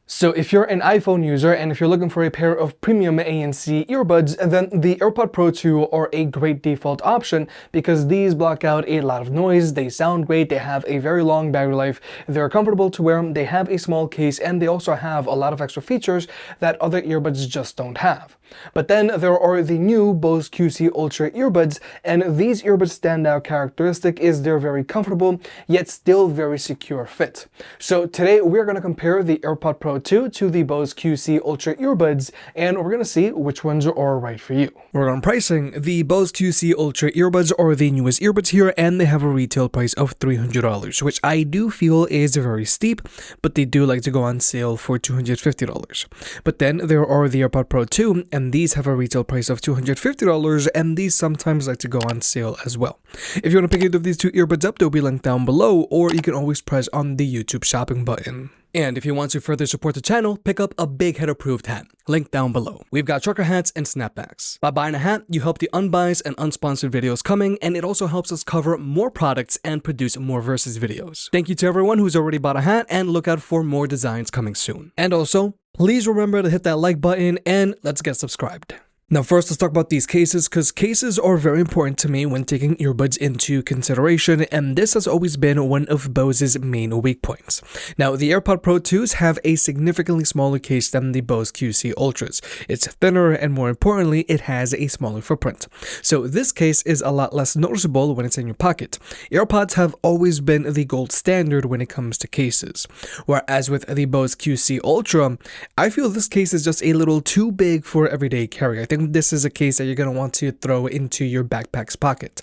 So if you're an iPhone user and if you're looking for a pair of premium ANC earbuds, then the AirPods Pro 2 are a great default option because these block out a lot of noise, they sound great, they have a very long battery life, they're comfortable to wear, they have a small case, and they also have a lot of extra features that other earbuds just don't have. But then there are the new Bose QC Ultra Earbuds, and these earbuds' standout characteristic is they're very comfortable, yet still very secure fit. So today we're going to compare the AirPods Pro 2 to the Bose QC Ultra Earbuds, and we're going to see which ones are right for you. We're on pricing. The Bose QC Ultra Earbuds are the newest earbuds here, and they have a retail price of $300, which I do feel is very steep, but they do like to go on sale for $250. But then there are the AirPods Pro 2, and these have a retail price of $250, and these sometimes like to go on sale as well. If you want to pick either of these two earbuds up, they'll be linked down below, or you can always press on the YouTube shopping button. And if you want to further support the channel, pick up a Big Head approved hat, linked down below. We've got trucker hats and snapbacks. By buying a hat, you help the unbiased and unsponsored videos coming, and it also helps us cover more products and produce more versus videos. Thank you to everyone who's already bought a hat, and look out for more designs coming soon. And also, please remember to hit that like button, and let's get subscribed. Now first, let's talk about these cases, because cases are very important to me when taking earbuds into consideration, and this has always been one of Bose's main weak points. Now, the AirPods Pro 2s have a significantly smaller case than the Bose QC Ultras. It's thinner, and more importantly, it has a smaller footprint. So this case is a lot less noticeable when it's in your pocket. AirPods have always been the gold standard when it comes to cases. Whereas with the Bose QC Ultra, I feel this case is just a little too big for everyday carry. I think this is a case that you're going to want to throw into your backpack's pocket.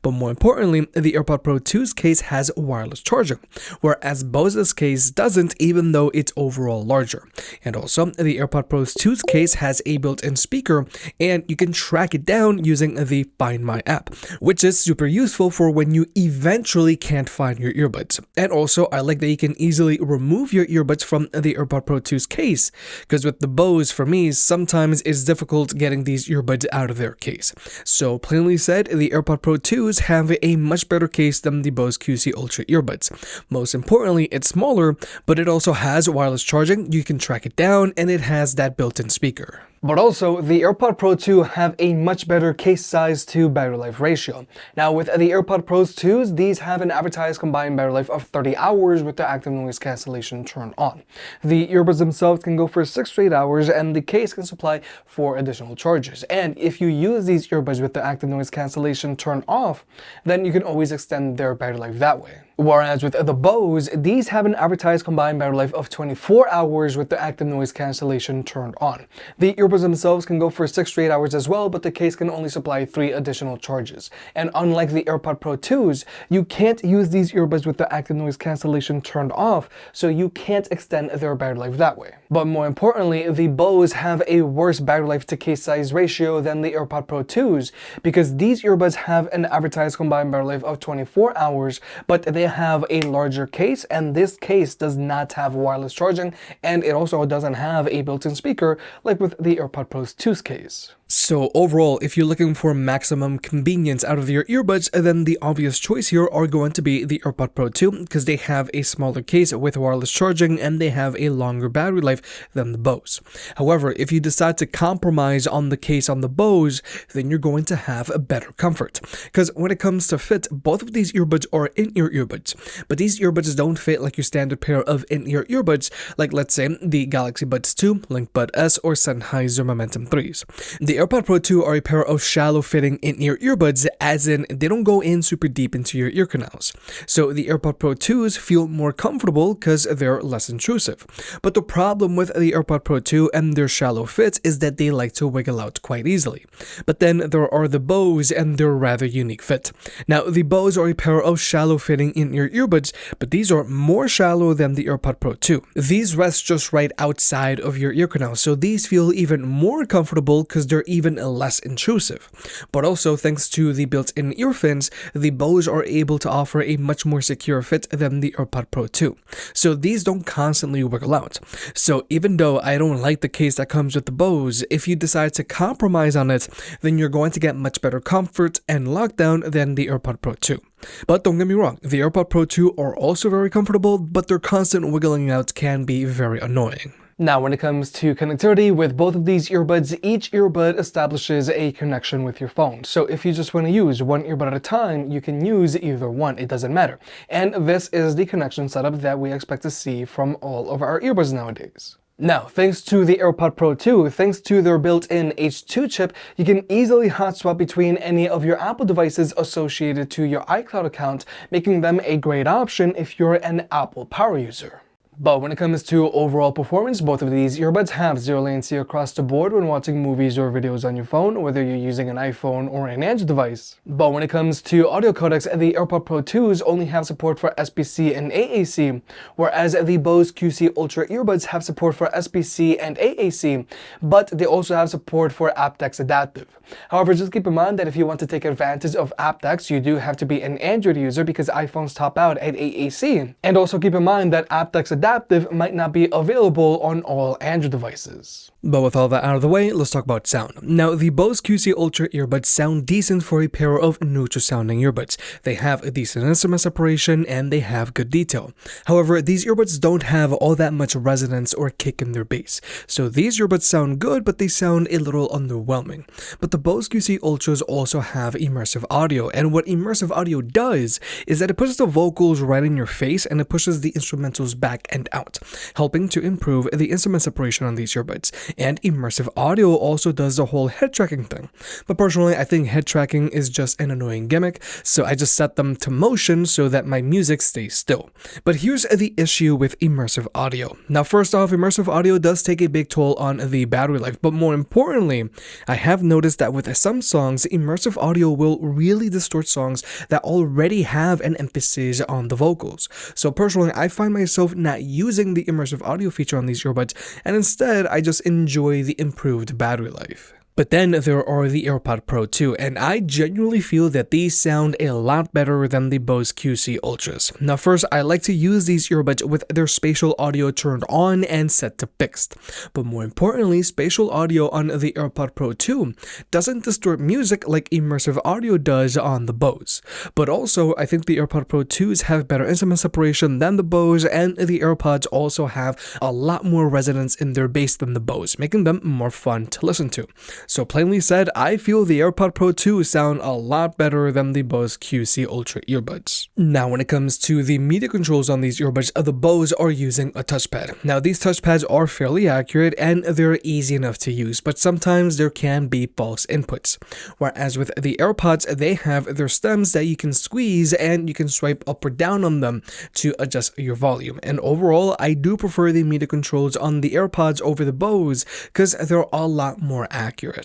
But more importantly, the AirPods Pro 2's case has wireless charging, whereas Bose's case doesn't, even though it's overall larger. And also, the AirPods Pro 2's case has a built-in speaker, and you can track it down using the Find My app, which is super useful for when you eventually can't find your earbuds. And also, I like that you can easily remove your earbuds from the AirPods Pro 2's case, because with the Bose, for me, sometimes it's difficult getting these earbuds out of their case. So plainly said, the AirPods Pro 2s have a much better case than the Bose QC Ultra earbuds. Most importantly, it's smaller, but it also has wireless charging, you can track it down, and it has that built-in speaker. But also, the AirPods Pro 2 have a much better case size to battery life ratio. Now with the AirPods Pro 2s, these have an advertised combined battery life of 30 hours with the active noise cancellation turned on. The earbuds themselves can go for 6 straight hours, and the case can supply 4 additional charges. And if you use these earbuds with the active noise cancellation turned off, then you can always extend their battery life that way. Whereas with the Bose, these have an advertised combined battery life of 24 hours with the active noise cancellation turned on. The earbuds themselves can go for 6 straight hours as well, but the case can only supply 3 additional charges. And unlike the AirPods Pro 2s, you can't use these earbuds with the active noise cancellation turned off, so you can't extend their battery life that way. But more importantly, the Bose have a worse battery life to case size ratio than the AirPods Pro 2s, because these earbuds have an advertised combined battery life of 24 hours, but they have a larger case, and this case does not have wireless charging, and it also doesn't have a built-in speaker like with the AirPods Pro 2's case. So overall, if you're looking for maximum convenience out of your earbuds, then the obvious choice here are going to be the AirPods Pro 2, because they have a smaller case with wireless charging, and they have a longer battery life than the Bose. However, if you decide to compromise on the case on the Bose, then you're going to have a better comfort. Because when it comes to fit, both of these earbuds are in-ear earbuds, but these earbuds don't fit like your standard pair of in-ear earbuds, like let's say the Galaxy Buds 2, Link Bud S, or Sennheiser Momentum 3s. The AirPods Pro 2 are a pair of shallow-fitting in-ear earbuds, as in they don't go in super deep into your ear canals. So the AirPods Pro 2s feel more comfortable because they're less intrusive. But the problem with the AirPods Pro 2 and their shallow fits is that they like to wiggle out quite easily. But then there are the Bose and their rather unique fit. Now the Bose are a pair of shallow-fitting in-ear earbuds, but these are more shallow than the AirPods Pro 2. These rest just right outside of your ear canal, so these feel even more comfortable because they're even less intrusive. But also, thanks to the built-in ear fins, the Bose are able to offer a much more secure fit than the AirPods Pro 2. So these don't constantly wiggle out. So even though I don't like the case that comes with the Bose, if you decide to compromise on it, then you're going to get much better comfort and lockdown than the AirPods Pro 2. But don't get me wrong, the AirPods Pro 2 are also very comfortable, but their constant wiggling out can be very annoying. Now, when it comes to connectivity with both of these earbuds, each earbud establishes a connection with your phone. So if you just want to use one earbud at a time, you can use either one, it doesn't matter. And this is the connection setup that we expect to see from all of our earbuds nowadays. Now, thanks to the AirPods Pro 2, thanks to their built-in H2 chip, you can easily hot swap between any of your Apple devices associated to your iCloud account, making them a great option if you're an Apple power user. But when it comes to overall performance, both of these earbuds have zero latency across the board when watching movies or videos on your phone, whether you're using an iPhone or an Android device. But when it comes to audio codecs, the AirPods Pro 2s only have support for SBC and AAC, whereas the Bose QC Ultra Earbuds have support for SBC and AAC, but they also have support for aptX Adaptive. However, just keep in mind that if you want to take advantage of aptX, you do have to be an Android user because iPhones top out at AAC. And also keep in mind that aptX Adaptive might not be available on all Android devices. But with all that out of the way, let's talk about sound. Now, the Bose QC Ultra Earbuds sound decent for a pair of neutral sounding earbuds. They have a decent instrument separation and they have good detail. However, these earbuds don't have all that much resonance or kick in their bass. So these earbuds sound good, but they sound a little underwhelming. But the Bose QC Ultras also have immersive audio, and what immersive audio does is that it pushes the vocals right in your face and it pushes the instrumentals back and out, helping to improve the instrument separation on these earbuds. And immersive audio also does the whole head tracking thing. But personally, I think head tracking is just an annoying gimmick, so I just set them to motion so that my music stays still. But here's the issue with immersive audio. Now, first off, immersive audio does take a big toll on the battery life, but more importantly, I have noticed that with some songs, immersive audio will really distort songs that already have an emphasis on the vocals. So personally, I find myself not using the immersive audio feature on these earbuds, and instead I just enjoy the improved battery life. But then there are the AirPods Pro 2, and I genuinely feel that these sound a lot better than the Bose QC Ultras. Now first, I like to use these earbuds with their spatial audio turned on and set to fixed. But more importantly, spatial audio on the AirPods Pro 2 doesn't distort music like immersive audio does on the Bose. But also, I think the AirPods Pro 2s have better instrument separation than the Bose, and the AirPods also have a lot more resonance in their bass than the Bose, making them more fun to listen to. So plainly said, I feel the AirPods Pro 2 sound a lot better than the Bose QC Ultra earbuds. Now when it comes to the media controls on these earbuds, the Bose are using a touchpad. Now these touchpads are fairly accurate and they're easy enough to use, but sometimes there can be false inputs. Whereas with the AirPods, they have their stems that you can squeeze and you can swipe up or down on them to adjust your volume. And overall, I do prefer the media controls on the AirPods over the Bose because they're a lot more accurate.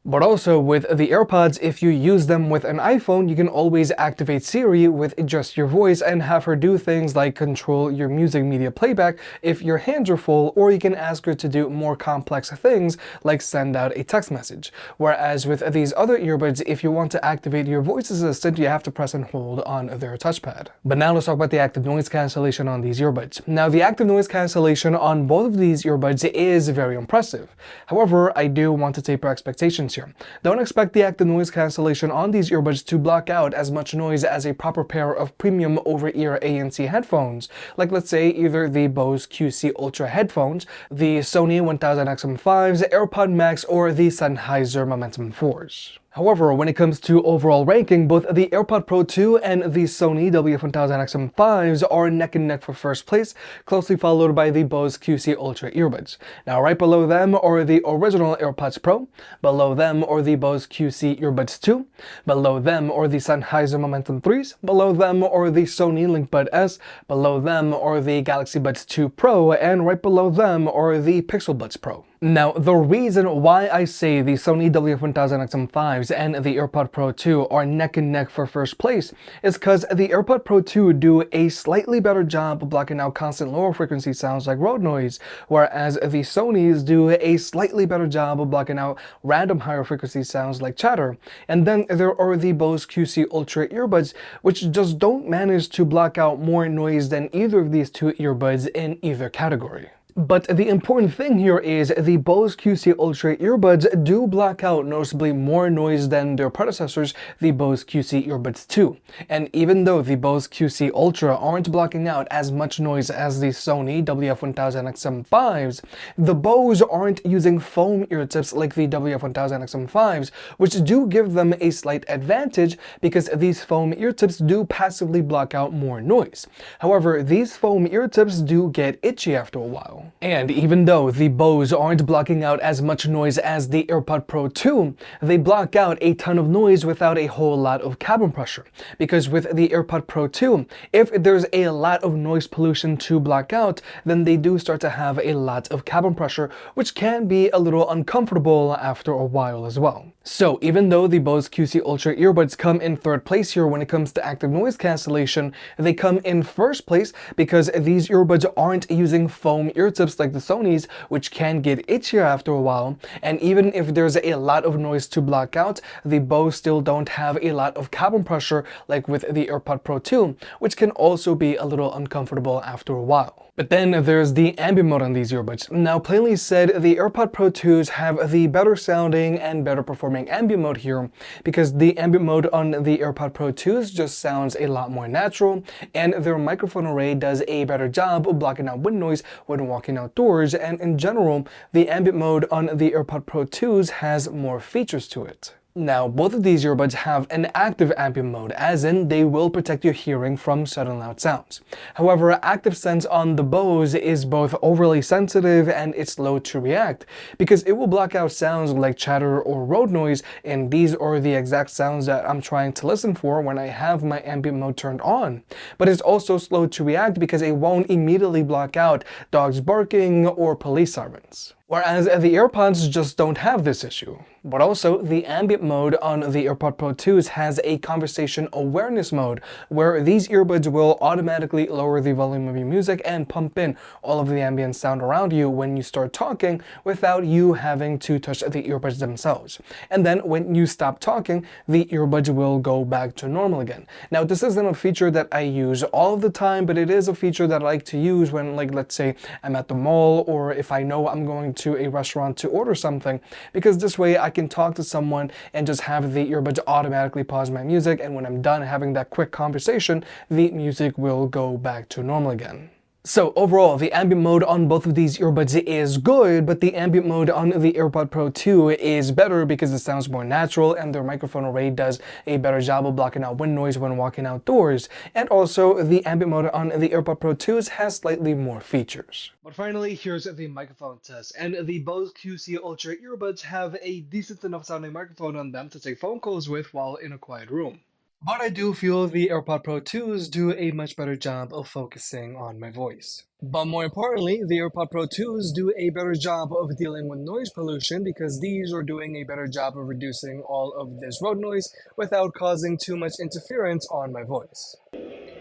But also with the AirPods, if you use them with an iPhone, you can always activate Siri with just your voice and have her do things like control your music media playback if your hands are full, or you can ask her to do more complex things like send out a text message. Whereas with these other earbuds, if you want to activate your voice assistant, you have to press and hold on their touchpad. But now let's talk about the active noise cancellation on these earbuds. Now the active noise cancellation on both of these earbuds is very impressive. However, I do want to taper expectations here. Don't expect the active noise cancellation on these earbuds to block out as much noise as a proper pair of premium over-ear ANC headphones, like let's say either the Bose QC Ultra headphones, the Sony 1000XM5s, AirPod Max, or the Sennheiser Momentum 4s. However, when it comes to overall ranking, both the AirPods Pro 2 and the Sony WF-1000XM5s are neck and neck for first place, closely followed by the Bose QC Ultra Earbuds. Now right below them are the original AirPods Pro, below them are the Bose QC Earbuds 2, below them are the Sennheiser Momentum 3s, below them are the Sony LinkBud S, below them are the Galaxy Buds 2 Pro, and right below them are the Pixel Buds Pro. Now, the reason why I say the Sony WF-1000XM5s and the AirPods Pro 2 are neck and neck for first place is because the AirPods Pro 2 do a slightly better job of blocking out constant lower frequency sounds like road noise, whereas the Sonys do a slightly better job of blocking out random higher frequency sounds like chatter. And then there are the Bose QC Ultra Earbuds, which just don't manage to block out more noise than either of these two earbuds in either category. But the important thing here is the Bose QC Ultra Earbuds do block out noticeably more noise than their predecessors, the Bose QC Earbuds 2. And even though the Bose QC Ultra aren't blocking out as much noise as the Sony WF-1000XM5s, the Bose aren't using foam ear tips like the WF-1000XM5s, which do give them a slight advantage because these foam ear tips do passively block out more noise. However, these foam ear tips do get itchy after a while. And even though the Bose aren't blocking out as much noise as the AirPod Pro 2, they block out a ton of noise without a whole lot of cabin pressure. Because with the AirPod Pro 2, if there's a lot of noise pollution to block out, then they do start to have a lot of cabin pressure, which can be a little uncomfortable after a while as well. So even though the Bose QC Ultra Earbuds come in third place here when it comes to active noise cancellation, they come in first place because these earbuds aren't using foam ear tips like the Sony's, which can get itchier after a while. And even if there's a lot of noise to block out, the Bose still don't have a lot of cabin pressure like with the AirPod Pro 2, which can also be a little uncomfortable after a while. But then there's the ambient mode on these earbuds. Now, plainly said, the AirPod Pro 2s have the better sounding and better performing ambient mode here because the ambient mode on the AirPod Pro 2s just sounds a lot more natural, and their microphone array does a better job of blocking out wind noise when walking outdoors, and in general, the ambient mode on the AirPod Pro 2s has more features to it. Now, both of these earbuds have an active ambient mode, as in they will protect your hearing from sudden loud sounds. However, active sense on the Bose is both overly sensitive and it's slow to react, because it will block out sounds like chatter or road noise, and these are the exact sounds that I'm trying to listen for when I have my ambient mode turned on. But it's also slow to react because it won't immediately block out dogs barking or police sirens. Whereas the AirPods just don't have this issue. But also, the ambient mode on the AirPod Pro 2s has a conversation awareness mode, where these earbuds will automatically lower the volume of your music and pump in all of the ambient sound around you when you start talking without you having to touch the earbuds themselves. And then when you stop talking, the earbuds will go back to normal again. Now, this isn't a feature that I use all of the time, but it is a feature that I like to use when, like, let's say I'm at the mall, or if I know I'm going to a restaurant to order something, because this way I can talk to someone and just have the earbuds automatically pause my music, and when I'm done having that quick conversation, the music will go back to normal again. So overall, the ambient mode on both of these earbuds is good, but the ambient mode on the AirPod Pro 2 is better because it sounds more natural and their microphone array does a better job of blocking out wind noise when walking outdoors. And also, the ambient mode on the AirPod Pro 2s has slightly more features. But finally, here's the microphone test. And the Bose QC Ultra Earbuds have a decent enough sounding microphone on them to take phone calls with while in a quiet room. But I do feel the AirPod Pro 2s do a much better job of focusing on my voice. But more importantly, the AirPod Pro 2s do a better job of dealing with noise pollution because these are doing a better job of reducing all of this road noise without causing too much interference on my voice.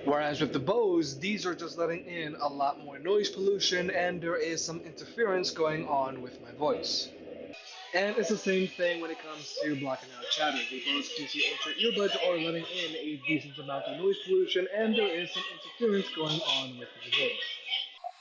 Whereas with the Bose, these are just letting in a lot more noise pollution and there is some interference going on with my voice. And it's the same thing when it comes to blocking out chatter. The Bose QC Ultra Earbuds are letting in a decent amount of noise pollution, and there is some interference going on with the voice.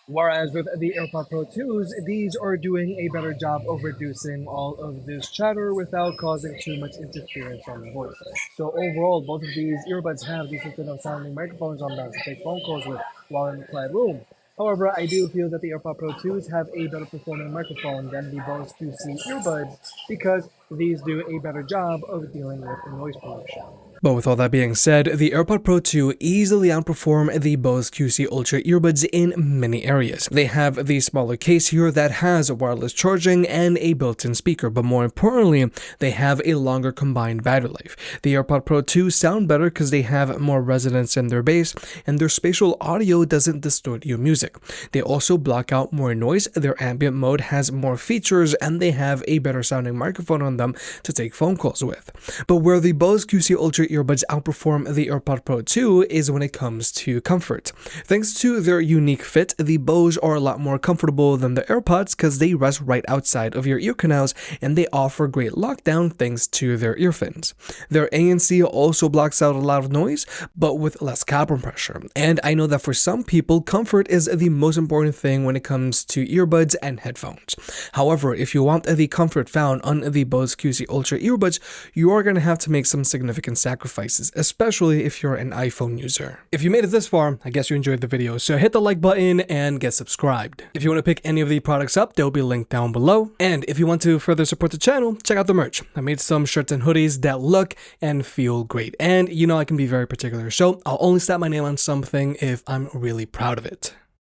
Whereas with the AirPod Pro 2s, these are doing a better job of reducing all of this chatter without causing too much interference on the voice. So overall, both of these earbuds have decent enough sounding microphones on them to take phone calls with while in a quiet room. However, I do feel that the AirPod Pro 2s have a better performing microphone than the Bose QC earbuds because these do a better job of dealing with the noise pollution. But with all that being said, the AirPod Pro 2 easily outperform the Bose QC Ultra Earbuds in many areas. They have the smaller case here that has wireless charging and a built-in speaker, but more importantly, they have a longer combined battery life. The AirPod Pro 2 sound better because they have more resonance in their bass, and their spatial audio doesn't distort your music. They also block out more noise, their ambient mode has more features, and they have a better sounding microphone on them to take phone calls with. But where the Bose QC Ultra earbuds outperform the AirPods Pro 2 is when it comes to comfort. Thanks to their unique fit, the Bose are a lot more comfortable than the AirPods because they rest right outside of your ear canals and they offer great lockdown thanks to their ear fins. Their ANC also blocks out a lot of noise, but with less carbon pressure. And I know that for some people, comfort is the most important thing when it comes to earbuds and headphones. However, if you want the comfort found on the Bose QC Ultra Earbuds, you are going to have to make some significant sacrifices, especially if you're an iPhone user. If you made it this far, I guess you enjoyed the video, so hit the like button and get subscribed. If you want to pick any of the products up, they'll be linked down below. And if you want to further support the channel, check out the merch. I made some shirts and hoodies that look and feel great. And you know I can be very particular, so I'll only slap my name on something if I'm really proud of it.